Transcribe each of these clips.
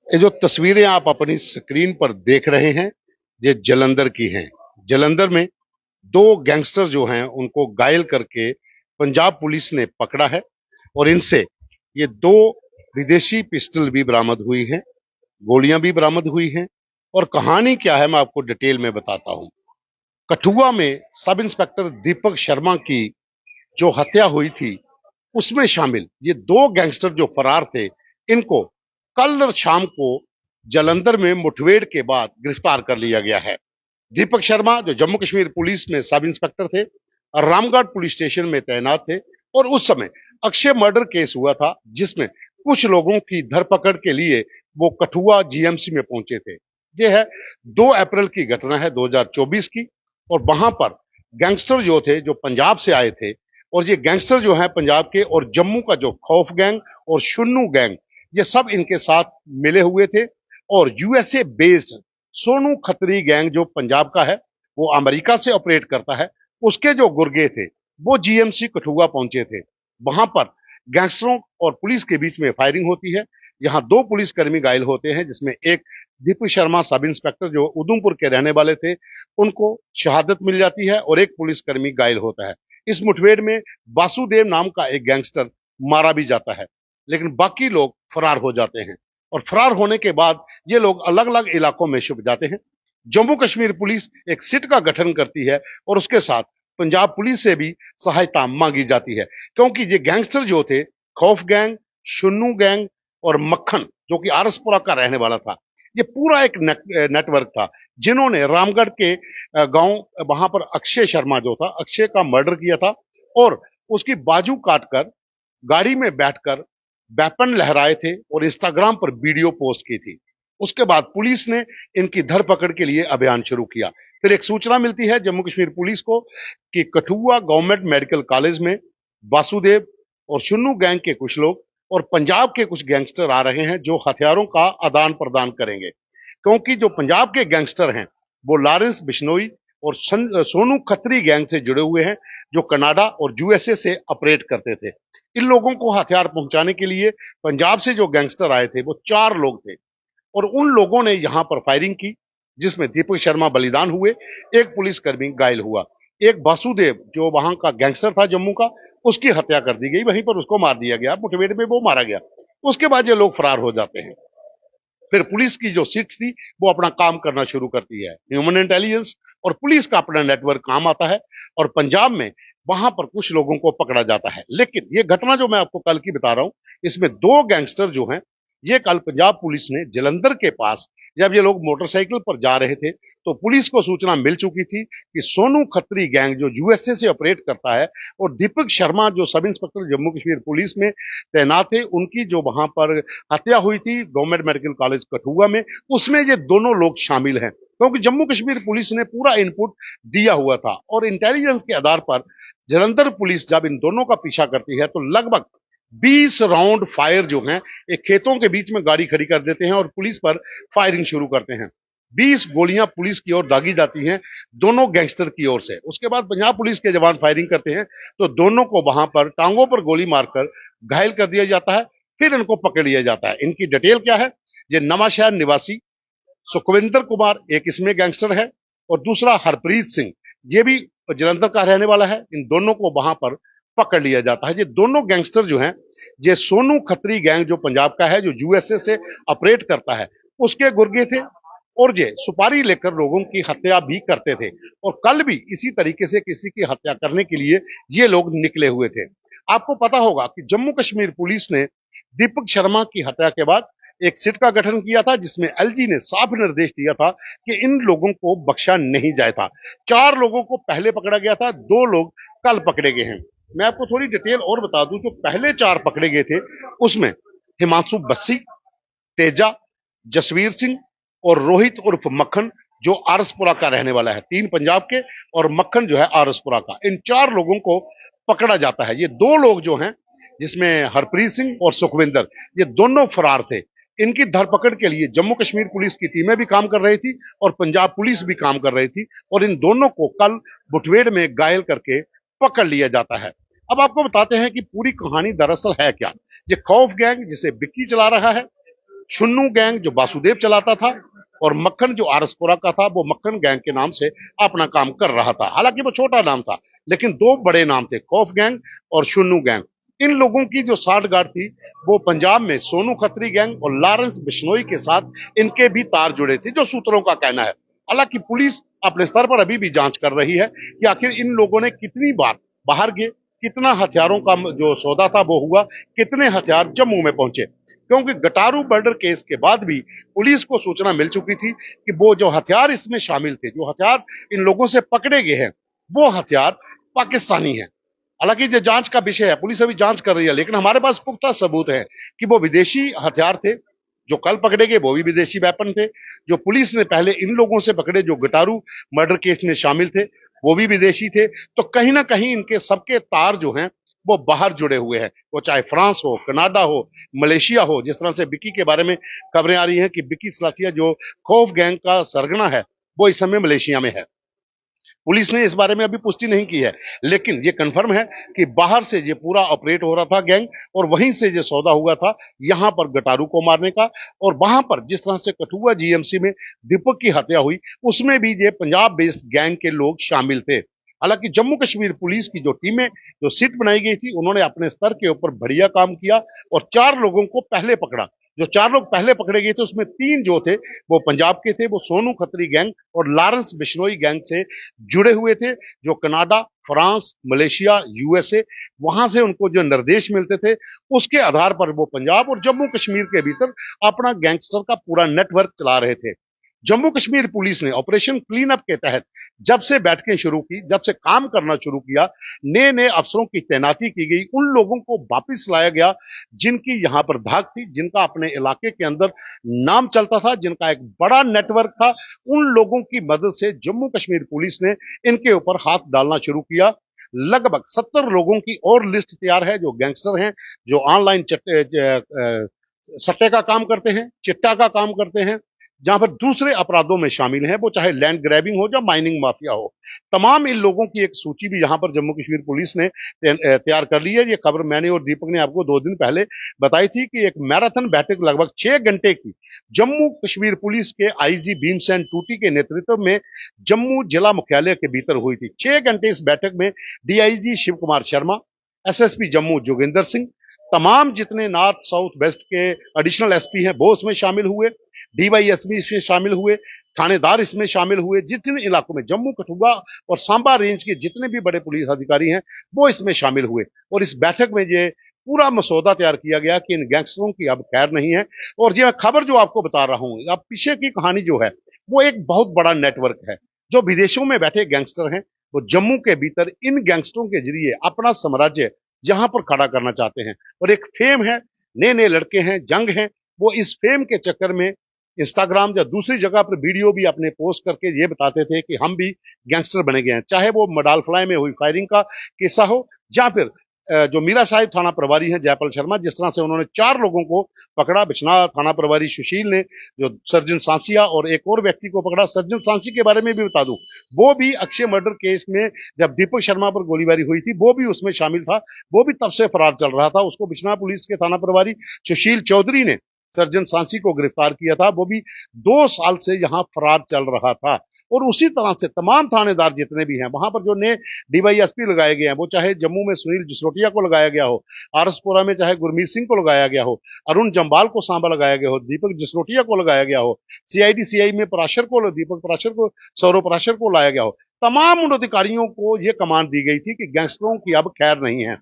ये जो तस्वीरें आप अपनी स्क्रीन पर देख रहे हैं, ये जलंधर की हैं। जलंधर में दो गैंगस्टर जो हैं उनको घायल करके पंजाब पुलिस ने पकड़ा है और इनसे ये दो विदेशी पिस्टल भी बरामद हुई हैं, गोलियां भी बरामद हुई हैं। और कहानी क्या है मैं आपको डिटेल में बताता हूं। कठुआ में सब इंस्पेक्टर दीपक शर्मा की जो हत्या हुई थी उसमें शामिल ये दो गैंगस्टर जो फरार थे, इनको कल शाम को जलंधर में मुठभेड़ के बाद गिरफ्तार कर लिया गया है। दीपक शर्मा जो जम्मू कश्मीर पुलिस में सब इंस्पेक्टर थे और रामगढ़ पुलिस स्टेशन में तैनात थे, और उस समय अक्षय मर्डर केस हुआ था जिसमें कुछ लोगों की धरपकड़ के लिए वो कठुआ जीएमसी में पहुंचे थे। यह है 2 अप्रैल की घटना है 2024 की। और वहां पर गैंगस्टर जो थे जो पंजाब से आए थे, और ये गैंगस्टर जो है पंजाब के और जम्मू का जो खौफ गैंग और शुन्नू गैंग, ये सब इनके साथ मिले हुए थे। और USA based Sonu Khatri gang जो पंजाब का है, वो अमेरिका से ऑपरेट करता है, उसके जो गुर्गे थे वो जीएमसी कठुआ पहुंचे थे। वहां पर गैंगस्टरों और पुलिस के बीच में फायरिंग होती है। यहां 2 पुलिसकर्मी घायल होते हैं, जिसमें एक दीपक शर्मा सब इंस्पेक्टर जो उधमपुर के रहने वाले थे, उनको शहादत मिल जाती है और एक पुलिसकर्मी घायल होता है। इस मुठभेड़ में वासुदेव नाम का एक गैंगस्टर मारा भी जाता है, लेकिन बाकी लोग फरार हो जाते हैं। और फरार होने के बाद ये लोग अलग अलग इलाकों में छुप जाते हैं। जम्मू कश्मीर पुलिस एक सिट का गठन करती है और उसके साथ पंजाब पुलिस से भी सहायता मांगी जाती है, क्योंकि ये गैंगस्टर जो थे, खौफ गैंग, शुन्नू गैंग और मक्खन जो कि आरसपुरा का रहने वाला था, ये पूरा एक नेटवर्क था जिन्होंने रामगढ़ के गांव वहां पर अक्षय शर्मा जो था, अक्षय का मर्डर किया था और उसकी बाजू काटकर गाड़ी में बैठकर वेपन लहराए थे और इंस्टाग्राम पर वीडियो पोस्ट की थी। उसके बाद पुलिस ने इनकी धरपकड़ के लिए अभियान शुरू किया। फिर एक सूचना मिलती है जम्मू कश्मीर पुलिस को कि कठुआ गवर्नमेंट मेडिकल कॉलेज में वासुदेव और शुन्नू गैंग के कुछ लोग और पंजाब के कुछ गैंगस्टर आ रहे हैं जो हथियारों का आदान प्रदान करेंगे, क्योंकि जो पंजाब के गैंगस्टर हैं वो लॉरेंस बिश्नोई और सोनू खत्री गैंग से जुड़े हुए हैं, जो कनाडा और यूएसए से ऑपरेट करते थे। इन लोगों को हथियार पहुंचाने के लिए पंजाब से जो गैंगस्टर आए थे वो 4 लोग थे और उन लोगों ने यहां पर फायरिंग की, जिसमें दीपक शर्मा बलिदान हुए, एक पुलिसकर्मी घायल हुआ। एक वासुदेव जो वहां का गैंगस्टर था जम्मू का, उसकी हत्या कर दी गई, वहीं पर उसको मार दिया गया, मुठभेड़ में वो मारा गया। उसके बाद ये लोग फरार हो जाते हैं। फिर पुलिस की जो सिट थी वो अपना काम करना शुरू करती है। ह्यूमन इंटेलिजेंस और पुलिस का अपना नेटवर्क काम आता है और पंजाब में वहां पर कुछ लोगों को पकड़ा जाता है। लेकिन ये घटना जो मैं आपको कल की बता रहा हूं, इसमें 2 गैंगस्टर जो हैं, ये कल पंजाब पुलिस ने जलंधर के पास जब ये लोग मोटरसाइकिल पर जा रहे थे तो पुलिस को सूचना मिल चुकी थी कि सोनू खत्री गैंग जो यूएसए से ऑपरेट करता है और दीपक शर्मा जो sub inspector Jammu Kashmir police में तैनात थे, उनकी जो वहां पर हत्या हुई थी गवर्नमेंट मेडिकल कॉलेज कठुआ में, उसमें ये दोनों लोग शामिल हैं। क्योंकि जम्मू कश्मीर पुलिस ने पूरा इनपुट दिया हुआ था और इंटेलिजेंस के आधार पर जलंधर पुलिस जब इन दोनों का पीछा करती है तो लगभग 20 राउंड फायर जो हैं एक खेतों के बीच में गाड़ी खड़ी कर देते हैं और पुलिस पर फायरिंग शुरू करते हैं। 20 गोलियां पुलिस की ओर दागी जाती हैं दोनों गैंगस्टर की ओर से। उसके बाद पंजाब पुलिस के जवान फायरिंग करते हैं तो दोनों को वहां पर टांगों पर गोली मारकर घायल कर दिया जाता है। फिर इनको पकड़ लिया जाता है। इनकी डिटेल क्या है? ये नवाशहर निवासी सुखविंदर कुमार एक इसमें गैंगस्टर है और दूसरा हरप्रीत सिंह, ये भी जलंधर का रहने वाला है। इन दोनों को वहां पर पकड़ लिया जाता है। ये दोनों गैंगस्टर जो हैं, ये सोनू खत्री गैंग जो पंजाब का है, जो यूएसए से ऑपरेट करता है, उसके गुर्गे थे और ये सुपारी लेकर लोगों की हत्या भी करते थे। और कल भी इसी तरीके से किसी की हत्या करने के लिए ये लोग निकले हुए थे। आपको पता होगा कि जम्मू कश्मीर पुलिस ने दीपक शर्मा की हत्या के बाद एक सिट का गठन किया था, जिसमें एलजी ने साफ निर्देश दिया था कि इन लोगों को बख्शा नहीं जाता। 4 लोगों को पहले पकड़ा गया था, 2 लोग कल पकड़े गए हैं। मैं आपको थोड़ी डिटेल और बता दूं, जो पहले 4 पकड़े गए थे उसमें हिमांशु बस्सी, तेजा, जसवीर सिंह और रोहित उर्फ मक्खन जो आरसपुरा का रहने वाला है। 3 पंजाब के और मक्खन जो है आरसपुरा का। इन 4 लोगों को पकड़ा जाता है। ये 2 लोग जो हैं, जिसमें हरप्रीत सिंह और सुखविंदर, ये दोनों फरार थे। इनकी धरपकड़ के लिए जम्मू कश्मीर पुलिस की टीमें भी काम कर रही थी और पंजाब पुलिस भी काम कर रही थी और इन दोनों को कल मुठभेड़ में घायल करके पकड़ लिया जाता है। अब आपको बताते हैं कि पूरी कहानी दरअसल है क्या। ये खौफ गैंग जिसे बिक्की चला रहा है, शुन्नू गैंग जो वासुदेव चलाता था, और मक्खन जो आरसपुरा का था वो मक्खन गैंग के नाम से अपना काम कर रहा था। हालांकि वो छोटा नाम था, लेकिन दो बड़े नाम थे, खौफ गैंग और शुन्नू गैंग। इन लोगों की जो साठगांठ थी वो पंजाब में सोनू खत्री गैंग और लॉरेंस बिश्नोई के साथ इनके भी तार जुड़े थे, जो सूत्रों का कहना है। हालांकि पुलिस अपने स्तर पर अभी भी जांच कर रही है कि आखिर इन लोगों ने कितनी बार बाहर गए, कितना हथियारों का जो सौदा था वो हुआ, कितने हथियार जम्मू में पहुंचे। क्योंकि गटारू मर्डर केस के बाद भी पुलिस को सूचना मिल चुकी थी कि वो जो हथियार इसमें शामिल थे, जो हथियार इन लोगों से पकड़े गए हैं, वो हथियार पाकिस्तानी है। हालांकि ये जांच का विषय है, पुलिस अभी जांच कर रही है, लेकिन हमारे पास पुख्ता सबूत है कि वो विदेशी हथियार थे। जो कल पकड़े गए वो भी विदेशी वेपन थे। जो पुलिस ने पहले इन लोगों से पकड़े जो गटारू मर्डर केस में शामिल थे वो भी विदेशी थे। तो कहीं ना कहीं इनके सबके तार जो हैं वो बाहर जुड़े हुए हैं, वो चाहे फ्रांस हो, कनाडा हो, मलेशिया हो। जिस तरह से विक्की के बारे में खबरें आ रही हैं कि विक्की सलाथिया जो खौफ गैंग का सरगना है वो इस समय मलेशिया में है। पुलिस ने इस बारे में अभी पुष्टि नहीं की है, लेकिन ये कंफर्म है कि बाहर से ये पूरा ऑपरेट हो रहा था गैंग, और वहीं से ये सौदा हुआ था यहां पर गटारू को मारने का। और वहां पर जिस तरह से कठुआ जीएमसी में दीपक की हत्या हुई, उसमें भी ये पंजाब बेस्ड गैंग के लोग शामिल थे। हालांकि जम्मू कश्मीर पुलिस की जो टीमें, जो सिट बनाई गई थी, उन्होंने अपने स्तर के ऊपर बढ़िया काम किया और 4 लोगों को पहले पकड़ा। जो 4 लोग पहले पकड़े गए थे उसमें 3 जो थे वो पंजाब के थे, वो सोनू खत्री गैंग और लॉरेंस बिश्नोई गैंग से जुड़े हुए थे, जो कनाडा, फ्रांस, मलेशिया, यूएसए, वहां से उनको जो निर्देश मिलते थे उसके आधार पर वो पंजाब और जम्मू कश्मीर के भीतर अपना गैंगस्टर का पूरा नेटवर्क चला रहे थे। जम्मू कश्मीर पुलिस ने ऑपरेशन क्लीन अप के तहत जब से बैठकें शुरू की, जब से काम करना शुरू किया, नए नए अफसरों की तैनाती की गई, उन लोगों को वापिस लाया गया जिनकी यहां पर धाक थी, जिनका अपने इलाके के अंदर नाम चलता था, जिनका एक बड़ा नेटवर्क था। उन लोगों की मदद से जम्मू कश्मीर पुलिस ने इनके ऊपर हाथ डालना शुरू किया। लगभग 70 लोगों की और लिस्ट तैयार है जो गैंगस्टर हैं, जो ऑनलाइन सट्टे का काम करते हैं, चिट्टा का काम करते हैं, जहां पर दूसरे अपराधों में शामिल हैं, वो चाहे लैंड ग्रैबिंग हो या माइनिंग माफिया हो। तमाम इन लोगों की एक सूची भी यहां पर जम्मू कश्मीर पुलिस ने तैयार कर ली है। ये खबर मैंने और दीपक ने आपको 2 दिन पहले बताई थी कि एक मैराथन बैठक लगभग 6 घंटे की जम्मू कश्मीर पुलिस के आईजी भीमसेन टूटी के नेतृत्व में जम्मू जिला मुख्यालय के भीतर हुई थी। 6 घंटे इस बैठक में डीआईजी शिव कुमार शर्मा, एसएसपी जम्मू जोगिंदर सिंह, तमाम जितने नॉर्थ साउथ वेस्ट के एडिशनल एसपी हैं वो उसमें शामिल हुए, डीवाईएसपी इसमें शामिल हुए, थानेदार इसमें शामिल हुए। जितने इलाकों में जम्मू, कठुआ और सांबा रेंज के जितने भी बड़े पुलिस अधिकारी हैं वो इसमें शामिल हुए। और इस बैठक में ये पूरा मसौदा तैयार किया गया कि इन गैंगस्टरों की अब खैर नहीं है। और ये खबर जो आपको बता रहा हूं, अब पीछे की कहानी जो है वो एक बहुत बड़ा नेटवर्क है। जो विदेशों में बैठे गैंगस्टर हैं वो जम्मू के भीतर इन गैंगस्टरों के जरिए अपना साम्राज्य यहां पर खड़ा करना चाहते हैं। और एक फेम है, नए नए लड़के हैं, जंग हैं, वो इस फेम के चक्कर में इंस्टाग्राम या दूसरी जगह पर वीडियो भी अपने पोस्ट करके ये बताते थे कि हम भी गैंगस्टर बने गए हैं। चाहे वो मडालफलाई में हुई फायरिंग का किस्सा हो, या फिर जो मीरा साहिब थाना प्रभारी हैं जयपाल शर्मा, जिस तरह से उन्होंने 4 लोगों को पकड़ा। बिछना थाना प्रभारी सुशील ने जो सर्जन सांसिया और एक और व्यक्ति को पकड़ा। सर्जन सांसी के बारे में भी बता दूं, वो भी अक्षय मर्डर केस में जब दीपक शर्मा पर गोलीबारी हुई थी वो भी उसमें शामिल था, वो भी तब से फरार चल रहा था। उसको बिछना पुलिस के थाना प्रभारी सुशील चौधरी ने सर्जन सांसी को गिरफ्तार किया था, वो भी 2 साल से यहां फरार चल रहा था। और उसी तरह से तमाम थानेदार जितने भी हैं वहां पर जो नए डीवाईएसपी लगाए गए हैं, वो चाहे जम्मू में सुनील जसरोटिया को लगाया गया हो, आरसपुरा में चाहे गुरमीत सिंह को लगाया गया हो, अरुण जम्बाल को सांबा लगाया गया हो, दीपक जसरोटिया को लगाया गया हो, सीआईडी सीआई में पराशर को, दीपक पराशर को, सौरव पराशर को लाया गया हो, तमाम उन अधिकारियों को यह कमान दी गई थी कि गैंगस्टरों की अब खैर नहीं है।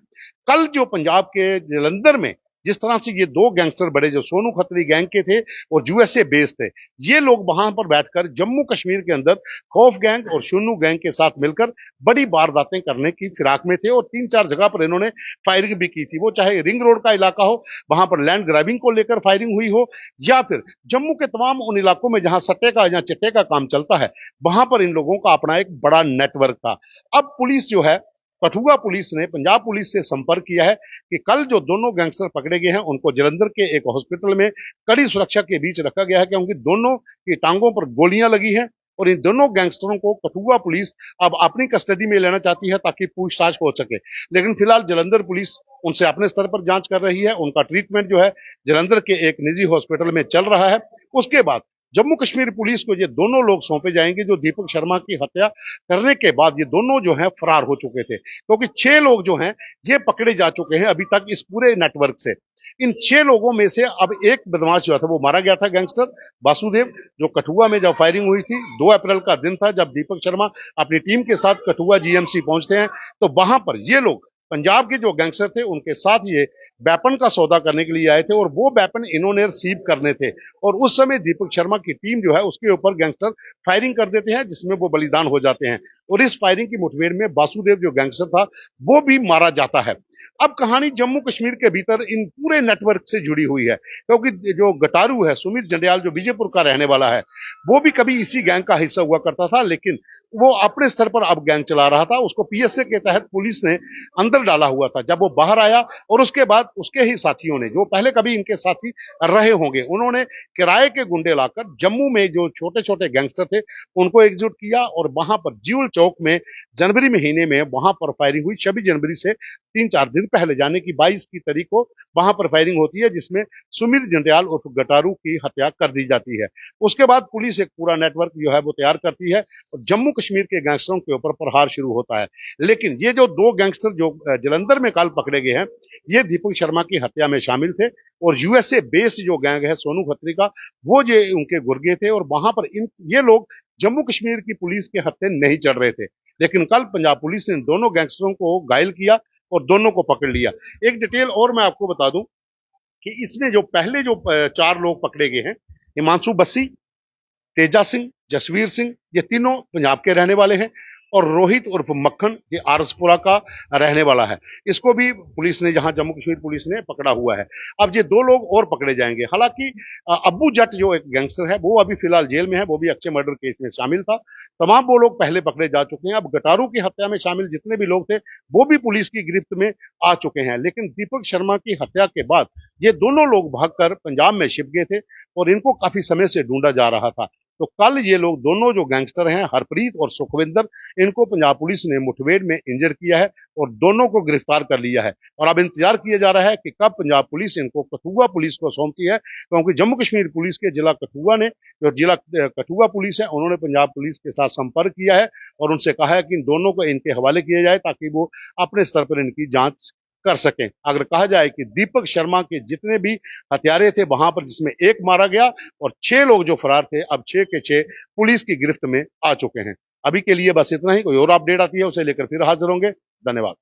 कल जो पंजाब के जलंधर में जिस तरह से ये 2 गैंगस्टर बड़े जो सोनू खत्री गैंग के थे और यूएसए बेस थे, ये लोग वहां पर बैठकर जम्मू कश्मीर के अंदर खौफ गैंग और शुन्नू गैंग के साथ मिलकर बड़ी वारदातें करने की फिराक में थे। और 3-4 जगह पर इन्होंने फायरिंग भी की थी। वो चाहे रिंग रोड का इलाका हो, वहां पर लैंड ग्रैबिंग को लेकर फायरिंग हुई हो, या फिर जम्मू के तमाम उन इलाकों में जहां सट्टे का या चिट्टे का काम चलता है, वहां पर इन लोगों का अपना एक बड़ा नेटवर्क था। अब पुलिस जो है, कठुआ पुलिस ने पंजाब पुलिस से संपर्क किया है कि कल जो दोनों गैंगस्टर पकड़े गए हैं उनको जलंधर के एक हॉस्पिटल में कड़ी सुरक्षा के बीच रखा गया है, क्योंकि दोनों की टांगों पर गोलियां लगी हैं, और इन दोनों गैंगस्टरों को कठुआ पुलिस अब अपनी कस्टडी में लेना चाहती है ताकि पूछताछ हो सके। लेकिन फिलहाल जालंधर पुलिस उनसे अपने स्तर पर जांच कर रही है। उनका ट्रीटमेंट जो है जालंधर के एक निजी हॉस्पिटल में चल रहा है। उसके बाद जम्मू कश्मीर पुलिस को ये दोनों लोग सौंपे जाएंगे जो दीपक शर्मा की हत्या करने के बाद ये दोनों जो हैं फरार हो चुके थे, क्योंकि 6 लोग जो हैं ये पकड़े जा चुके हैं अभी तक इस पूरे नेटवर्क से। इन 6 लोगों में से अब एक बदमाश जो था वो मारा गया था, गैंगस्टर वासुदेव, जो कठुआ में जब फायरिंग हुई थी 2 अप्रैल का दिन था जब दीपक शर्मा अपनी टीम के साथ कठुआ जीएमसी पहुंचते हैं। तो वहां पर ये लोग पंजाब के जो गैंगस्टर थे उनके साथ ये वेपन का सौदा करने के लिए आए थे और वो वेपन इन्होंने रिसीव करने थे। और उस समय दीपक शर्मा की टीम जो है उसके ऊपर गैंगस्टर फायरिंग कर देते हैं जिसमें वो बलिदान हो जाते हैं। और इस फायरिंग की मुठभेड़ में वासुदेव जो गैंगस्टर था वो भी मारा जाता है। अब कहानी जम्मू कश्मीर के भीतर इन पूरे नेटवर्क से जुड़ी हुई है, क्योंकि जो गटारू है सुमित जंडियाल जो विजयपुर का रहने वाला है वो भी कभी इसी गैंग का हिस्सा हुआ करता था, लेकिन वो अपने स्तर पर अब गैंग चला रहा था। उसको पीएसए के तहत पुलिस ने अंदर डाला हुआ था। जब वो बाहर आया और उसके बाद उसके ही साथियों ने, जो पहले कभी इनके साथी रहे होंगे, उन्होंने किराए के गुंडे लाकर जम्मू में जो छोटे छोटे गैंगस्टर थे उनको एकजुट किया और वहां पर ज्यूल चौक में जनवरी महीने में वहां पर फायरिंग हुई। 26 जनवरी से 3-4 दिन पहले जाने की 22 की तारीख को वहां पर फायरिंग होती है जिसमें सुमित जंडियाल उर्फ गटारू की हत्या कर दी जाती है। उसके बाद पुलिस एक पूरा नेटवर्क जो है वो तैयार करती है और जम्मू कश्मीर के गैंगस्टरों के ऊपर प्रहार शुरू होता है। लेकिन ये जो 2 गैंगस्टर जो जालंधर में कल पकड़े गए हैं ये दीपक शर्मा की हत्या में शामिल थे और यूएसए बेस्ड जो गैंग है सोनू खत्री का वो जो उनके गुर्गे थे और वहां पर ये लोग जम्मू कश्मीर की पुलिस के हत्थे नहीं चढ़ रहे थे। लेकिन कल पंजाब पुलिस ने दोनों गैंगस्टरों को घायल किया और दोनों को पकड़ लिया। एक डिटेल और मैं आपको बता दूं कि इसमें जो पहले जो 4 लोग पकड़े गए हैं, हिमांशु बस्सी, तेजा सिंह, जसवीर सिंह, ये तीनों पंजाब के रहने वाले हैं और रोहित उर्फ मक्खन ये आरसपुरा का रहने वाला है। इसको भी पुलिस ने, जहां जम्मू कश्मीर पुलिस ने पकड़ा हुआ है। अब ये 2 लोग और पकड़े जाएंगे। हालांकि अब्बू जट जो एक गैंगस्टर है वो अभी फिलहाल जेल में है, वो भी अक्षय मर्डर केस में शामिल था। तमाम वो लोग पहले पकड़े जा चुके हैं। अब गटारू की हत्या में शामिल जितने भी लोग थे वो भी पुलिस की गिरफ्त में आ चुके हैं। लेकिन दीपक शर्मा की हत्या के बाद ये दोनों लोग भागकर पंजाब में छिप गए थे और इनको काफी समय से ढूंढा जा रहा था। तो कल ये लोग दोनों जो गैंगस्टर हैं हरप्रीत और सुखविंदर, इनको पंजाब पुलिस ने मुठभेड़ में इंजर किया है और दोनों को गिरफ्तार कर लिया है। और अब इंतजार किया जा रहा है कि कब पंजाब पुलिस इनको कठुआ पुलिस को सौंपती है, क्योंकि जम्मू कश्मीर पुलिस के जिला कठुआ ने, जो जिला कठुआ पुलिस है, उन्होंने पंजाब पुलिस के साथ संपर्क किया है और उनसे कहा है कि इन दोनों को इनके हवाले किया जाए ताकि वो अपने स्तर पर इनकी जांच कर सकें। अगर कहा जाए कि दीपक शर्मा के जितने भी हत्यारे थे वहां पर, जिसमें एक मारा गया और 6 लोग जो फरार थे, अब 6 के 6 पुलिस की गिरफ्त में आ चुके हैं। अभी के लिए बस इतना ही। कोई और अपडेट आती है उसे लेकर फिर हाजिर होंगे। धन्यवाद।